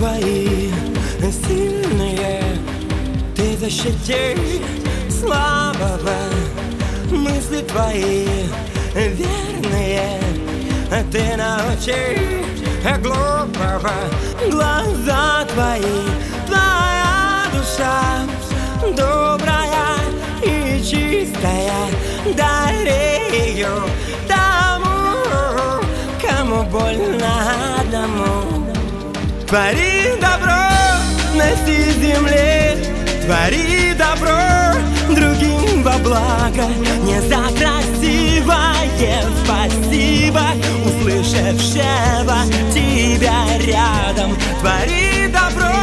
твои сильные, ты защити слабого. Мысли твои верные, ты научи глупого. Глаза твои, твоя душа добрая и чистая, дари ее тому, кому больно одному. Твори добро на всей земле, твори добро другим во благо. Не за красивое спасибо услышавшего тебя рядом. Твори добро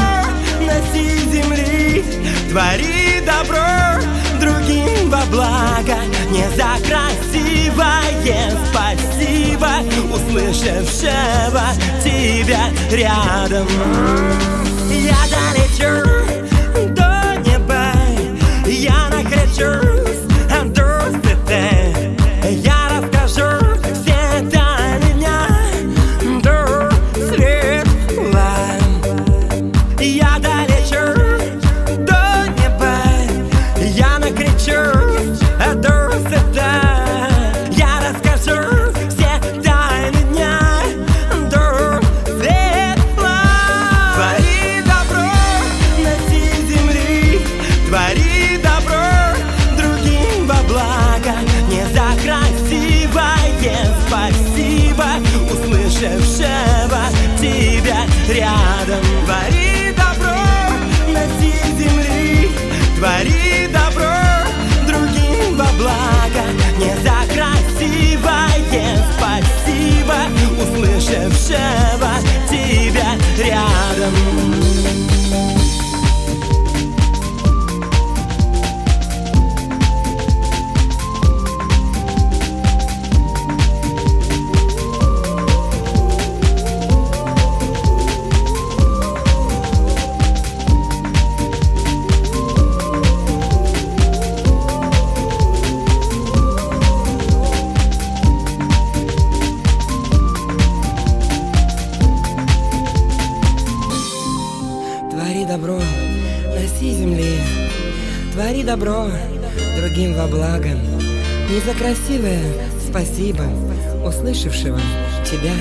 на всей земле, твори добро другим во благо. Не за красивое спасибо услышавшего тебя рядом. Я долечу до неба, я накричусь до света, я расскажу все тайны дня до светла. Я долечу до неба, я накричусь до света, я расскажу все тайны дня до светла. Твори добро на всей земле, твори добро другим во благо. Не за красивое спасибо услышавшего тебя рядом. Твори добро на всей земле, твори добро другим во благо. Не за красивое спасибо услышавшего тебя рядом. Твори добро на всей земле, твори добро другим во благо. Не за красивое спасибо услышавшего тебя